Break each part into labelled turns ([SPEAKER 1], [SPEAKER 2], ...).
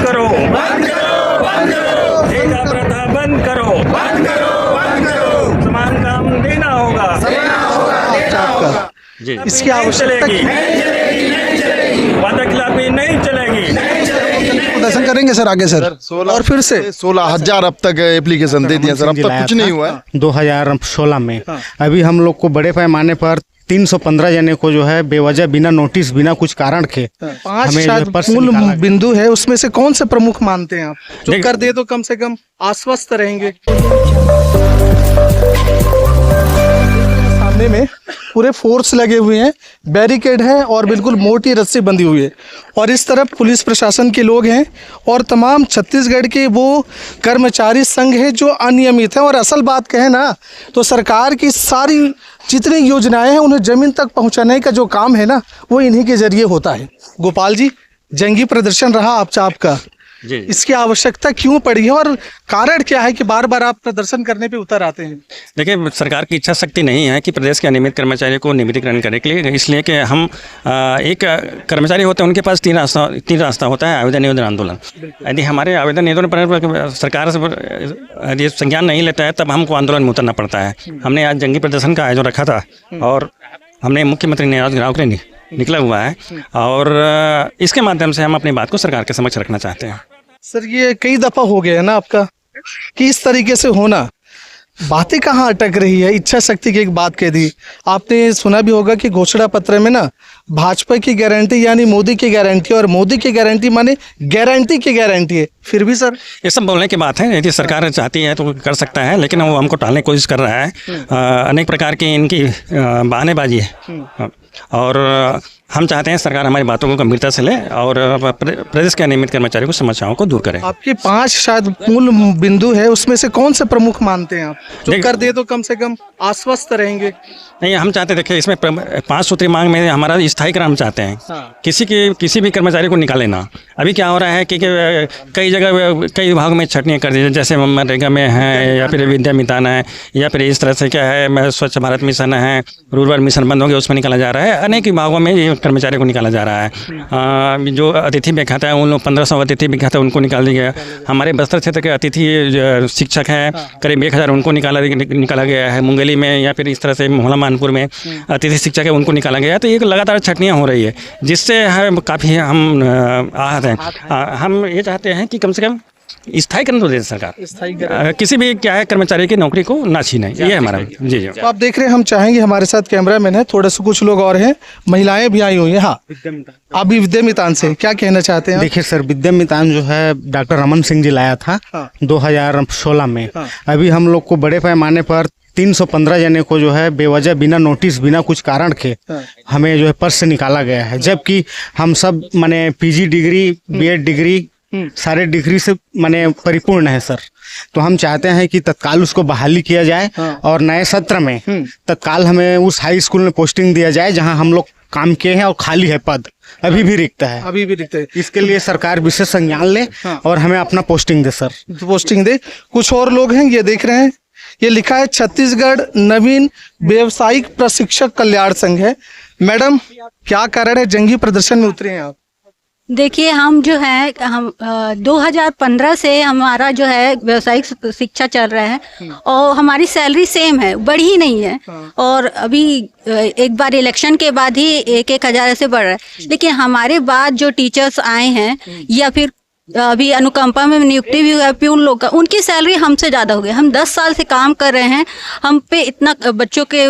[SPEAKER 1] करो, बंद करो, बंद करो, ठेका प्रथा बंद करो, बंद करो, बंद करो, समान काम देना होगा, देना होगा।
[SPEAKER 2] जी,
[SPEAKER 3] इसकी आवश्यकता
[SPEAKER 1] वादाखिलाफी नहीं चलेगी।
[SPEAKER 3] प्रदर्शन करेंगे सर आगे सर? और फिर से
[SPEAKER 4] 16,000 अब तक एप्लीकेशन दे दिए सर, अब तक कुछ नहीं हुआ है।
[SPEAKER 2] 2016 में अभी हम लोग को बड़े पैमाने पर 315 जने को जो है बेवजह बिना नोटिस बिना कुछ कारण के
[SPEAKER 3] 5
[SPEAKER 2] हमें
[SPEAKER 3] शायद
[SPEAKER 2] जो पर्स
[SPEAKER 3] मूल
[SPEAKER 2] निकाला गया।
[SPEAKER 3] बिंदु है, उसमें से कौन से प्रमुख मानते हैं आप? जो कर दे तो कम से कम आश्वस्त रहेंगे। सामने में पूरे फोर्स लगे हुए हैं, बैरिकेड है और बिल्कुल मोटी रस्सी बंधी हुई है, और इस तरफ पुलिस प्रशासन के लोग हैं और तमाम छत्तीसगढ़ के वो कर्मचारी संघ है जो अनियमित है। और असल बात कहें ना तो सरकार की सारी जितनी योजनाएं हैं उन्हें जमीन तक पहुंचाने का जो काम है ना वो इन्हीं के जरिए होता है। गोपाल जी, जंगी प्रदर्शन रहा आपका,
[SPEAKER 2] जी,
[SPEAKER 3] इसकी आवश्यकता क्यों पड़ी है और कारण क्या है कि बार बार आप प्रदर्शन करने पे उतर आते हैं?
[SPEAKER 5] देखिए, सरकार की इच्छा शक्ति नहीं है कि प्रदेश के अनियमित कर्मचारियों को नियमितीकरण करने के लिए, इसलिए कि हम एक कर्मचारी होते हैं, उनके पास तीन रास्ता होता है, आवेदन, निवेदन, आंदोलन। यदि हमारे आवेदन निवेदन पर सरकार से यदि संज्ञान नहीं लेता है तब हमको आंदोलन में उतरना पड़ता है। हमने आज जंगी प्रदर्शन का आयोजन रखा था और हमने मुख्यमंत्री निवास घेराव के लिए निकला हुआ है और इसके माध्यम से हम अपनी बात को सरकार के समक्ष रखना चाहते हैं।
[SPEAKER 3] सर, ये कई दफा हो गया है ना आपका कि इस तरीके से होना, बातें कहाँ अटक रही है? इच्छा शक्ति की एक बात कह दी आपने, सुना भी होगा कि घोषणा पत्र में ना भाजपा की गारंटी यानी मोदी की गारंटी, और मोदी की गारंटी माने गारंटी की गारंटी है। फिर भी सर
[SPEAKER 5] ये सब बोलने की बात है, यदि सरकार चाहती है तो कर सकता है, लेकिन वो हमको टालने की कोशिश कर रहा है। अनेक प्रकार की इनकी बहानेबाजी है और हम चाहते हैं सरकार हमारी बातों को गंभीरता से ले और प्रदेश के अनियमित कर्मचारियों को समस्याओं को दूर करे।
[SPEAKER 3] आपके 5 शायद मूल बिंदु है, उसमें से कौन से प्रमुख मानते हैं आप? जो कर दे तो कम से कम आश्वस्त रहेंगे।
[SPEAKER 5] नहीं, हम चाहते, देखिए, इसमें 5 सूत्री मांग में हमारा स्थायीकरण हम चाहते हैं।
[SPEAKER 3] हाँ।
[SPEAKER 5] किसी भी कर्मचारी को निकाले ना। अभी क्या हो रहा है कि कई जगह कई विभागों में छटनियाँ कर दी, जैसे मनरेगा में है या फिर विद्या मितान है या फिर इस तरह से क्या है स्वच्छ भारत मिशन है, रूरल मिशन बंद हो गया, उसमें निकाला जा रहा है। अनेक विभागों में ये कर्मचारी को निकाला जा रहा है। जो अतिथि में खाता है उन लोग 1500 अतिथि में खाता है, उनको निकाल दिया गया। हमारे बस्तर क्षेत्र के अतिथि शिक्षक हैं करीब 1000, उनको निकाला गया है। मुंगेली में या फिर इस तरह से मोहल्ला मानपुर में अतिथि शिक्षक है, उनको निकाला गया है। तो ये लगातार छटनियाँ हो रही है जिससे काफ़ी हम आहत हैं। हम ये चाहते हैं कि कम से कम स्थायीकरण तो दे सरकार, किसी भी क्या है कर्मचारी की नौकरी को ना छीने, ये हमारा। जी जी,
[SPEAKER 3] तो आप देख रहे हैं, हम चाहेंगे, हमारे साथ कैमरामैन है, थोड़े से कुछ लोग और हैं, महिलाएं भी आई हुई हैं। हाँ, आप भी विद्या मितान से क्या कहना चाहते हैं?
[SPEAKER 2] देखिए सर, विद्या मितान जो है डॉक्टर रमन सिंह जी लाया था 2016 में। अभी हम लोग को बड़े पैमाने पर 315 जने को जो है बेवजह बिना नोटिस बिना कुछ कारण के हमें जो है पर्स से निकाला गया है, जबकि हम सब माने पीजी डिग्री, बीएड डिग्री, सारे डिग्री से माने परिपूर्ण है सर। तो हम चाहते हैं कि तत्काल उसको बहाली किया जाए और नए सत्र में तत्काल हमें उस हाई स्कूल में पोस्टिंग दिया जाए जहां हम लोग काम किए हैं और खाली है पद, अभी भी रिक्त है।
[SPEAKER 3] अभी भी रिक्त है।
[SPEAKER 2] इसके लिए सरकार विशेष संज्ञान ले और हमें अपना पोस्टिंग दे सर,
[SPEAKER 3] पोस्टिंग दे। कुछ और लोग हैं, ये देख रहे हैं, ये लिखा है छत्तीसगढ़ नवीन व्यवसायिक प्रशिक्षक कल्याण संघ है। मैडम, क्या कारण है जंगी प्रदर्शन में उतरे हैं आप?
[SPEAKER 6] देखिए, हम जो है 2015 से हमारा जो है व्यवसायिक शिक्षा चल रहा है और हमारी सैलरी सेम है, बढ़ी नहीं है। और अभी एक बार इलेक्शन के बाद ही 1,000 ऐसे बढ़ रहा है, लेकिन हमारे बाद जो टीचर्स आए हैं या फिर अभी अनुकंपा में नियुक्ति भी हुआ है प्यून लोग का, उनकी सैलरी हमसे ज़्यादा हो गई। हम 10 साल से काम कर रहे हैं, हम पे इतना बच्चों के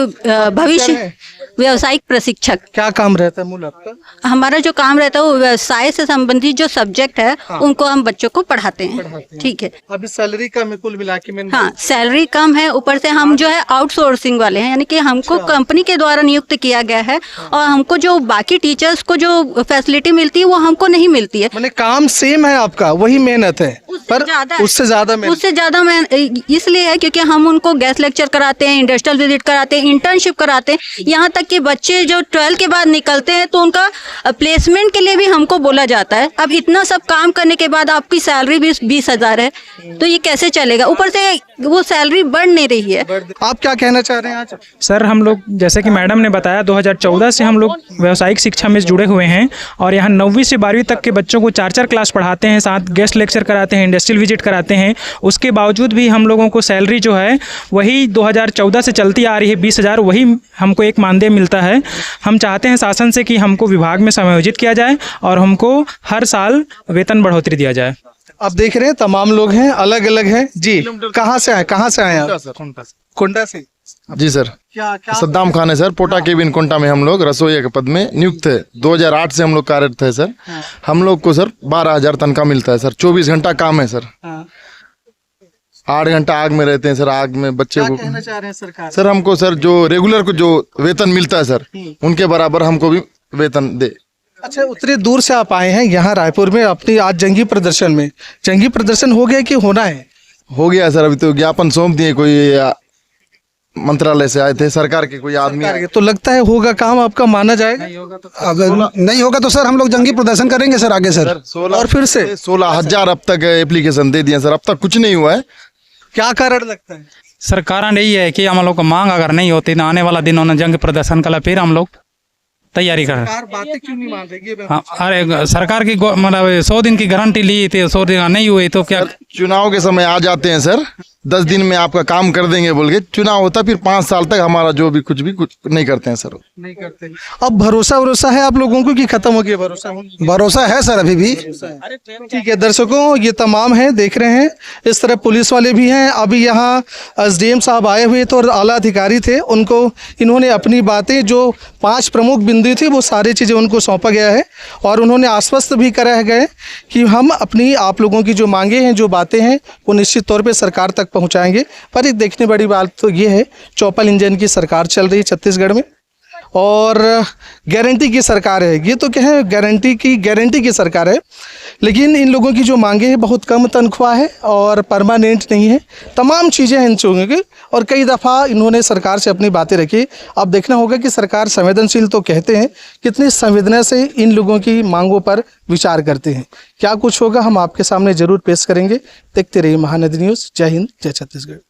[SPEAKER 6] भविष्य। व्यवसायिक प्रशिक्षक।
[SPEAKER 3] क्या काम रहता है मूल आपका?
[SPEAKER 6] हमारा जो काम रहता है वो व्यवसाय से संबंधित जो सब्जेक्ट है उनको हम बच्चों को पढ़ाते हैं। ठीक है।
[SPEAKER 3] अभी सैलरी कम है कुल मिला के?
[SPEAKER 6] हाँ, सैलरी कम है, ऊपर से हम जो है आउटसोर्सिंग वाले हैं, यानी कि हमको कंपनी के द्वारा नियुक्त किया गया है और हमको जो बाकी टीचर्स को जो फैसिलिटी मिलती है वो हमको नहीं मिलती है।
[SPEAKER 3] माने काम सेम है आपका, वही मेहनत है। पर
[SPEAKER 6] ज़्यादा है।
[SPEAKER 3] उससे ज़्यादा
[SPEAKER 6] मैं इसलिए है क्योंकि हम उनको गैस लेक्चर कराते हैं, इंडस्ट्रियल विजिट कराते हैं, इंटर्नशिप कराते हैं। यहाँ तक कि बच्चे जो 12 के बाद निकलते हैं तो उनका प्लेसमेंट के लिए भी हमको बोला जाता है। अब इतना सब काम करने के बाद आपकी सैलरी भी 20,000 है, तो ये कैसे चलेगा? ऊपर से वो सैलरी बढ़ नहीं रही है।
[SPEAKER 3] आप क्या कहना चाह रहे हैं आज?
[SPEAKER 7] सर हम लोग जैसे कि मैडम ने बताया 2014 से हम लोग व्यावसायिक शिक्षा में जुड़े हुए हैं और यहाँ 9वीं से 12वीं तक के बच्चों को 4-4 क्लास पढ़ाते हैं, साथ गेस्ट लेक्चर कराते हैं, इंडस्ट्रियल विजिट कराते हैं। उसके बावजूद भी हम लोगों को सैलरी जो है वही 2014 से चलती आ रही है, 20,000 वही हमको एक मानदेय मिलता है। हम चाहते हैं शासन से कि हमको विभाग में समायोजित किया जाए और हमको हर साल वेतन बढ़ोतरी दिया जाए।
[SPEAKER 3] आप देख रहे हैं तमाम लोग हैं, अलग अलग हैं जी। कहाँ से आए आप? कुंडा से।
[SPEAKER 4] जी सर,
[SPEAKER 3] क्या
[SPEAKER 4] सद्दाम खान है सर, पोटा केबिन कोंटा में हम लोग रसोइया के पद में नियुक्त है। 2008 से हम लोग कार्यरत है सर। हम लोग को सर 12,000 तनख्वाह मिलता है सर। 24 घंटा काम है सर। 8 घंटा आग में रहते हैं सर। आग में बच्चे को
[SPEAKER 3] कहना चाह रहे हैं सरकार?
[SPEAKER 4] सर हमको सर जो रेगुलर को जो वेतन मिलता है सर उनके बराबर हमको भी वेतन दे।
[SPEAKER 3] अच्छा, उतनी दूर से आप आए हैं यहाँ रायपुर में अपनी आज जंगी प्रदर्शन हो गया कि होना है?
[SPEAKER 4] हो गया सर, अभी तो ज्ञापन सौंप दिए। कोई मंत्रालय से आए थे, सरकार के कोई आदमी आए।
[SPEAKER 3] तो लगता है होगा काम आपका, माना जाएगा?
[SPEAKER 8] अगर नहीं होगा तो सर हम लोग जंगी प्रदर्शन करेंगे सर आगे सर।
[SPEAKER 3] और फिर से
[SPEAKER 4] 16,000 अब तक एप्लीकेशन दे दिए सर, अब तक कुछ नहीं हुआ है।
[SPEAKER 3] क्या कारण लगता है?
[SPEAKER 7] सर कारण यही है कि हम लोग को मांग अगर नहीं होती तो आने वाला दिन उन्हें जंग प्रदर्शन का फिर हम लोग तैयारी कर।
[SPEAKER 3] सरकार बातें क्यों नहीं मान रही है?
[SPEAKER 7] हाँ, अरे सरकार की मतलब 100 दिन की गारंटी ली थी, 100 दिन नहीं हुए तो क्या?
[SPEAKER 4] चुनाव के समय आ जाते हैं सर, 10 दिन में आपका काम कर देंगे बोल के चुनाव होता, फिर 5 साल तक हमारा जो भी कुछ नहीं करते हैं सर।
[SPEAKER 3] नहीं करते। अब भरोसा है आप लोगों को कि खत्म हो गया भरोसा?
[SPEAKER 8] भरोसा है सर अभी भी।
[SPEAKER 3] ठीक है दर्शकों, ये तमाम हैं, देख रहे हैं इस तरह पुलिस वाले भी हैं। अभी यहाँ SDM साहब आए हुए थे और आला अधिकारी थे, उनको इन्होंने अपनी बातें जो 5 प्रमुख बिंदु थी वो सारी चीज़ें उनको सौंपा गया है और उन्होंने आश्वस्त भी करा गए कि हम अपनी आप लोगों की जो मांगे हैं, जो बातें हैं वो निश्चित तौर पे सरकार तक पहुंचाएंगे। पर एक देखने बड़ी बात तो ये है, चौपल इंजन की सरकार चल रही है छत्तीसगढ़ में और गारंटी की सरकार है। ये तो क्या है, गारंटी की सरकार है, लेकिन इन लोगों की जो मांगे हैं बहुत कम तनख्वाह है और परमानेंट नहीं है, तमाम चीज़ें हैं इन चीज़ों की। और कई दफ़ा इन्होंने सरकार से अपनी बातें रखी। अब देखना होगा कि सरकार संवेदनशील तो कहते हैं, कितनी संवेदना से इन लोगों की मांगों पर विचार करते हैं। क्या कुछ होगा हम आपके सामने ज़रूर पेश करेंगे। देखते रहिए महानदी न्यूज़। जय हिंद, जय छत्तीसगढ़।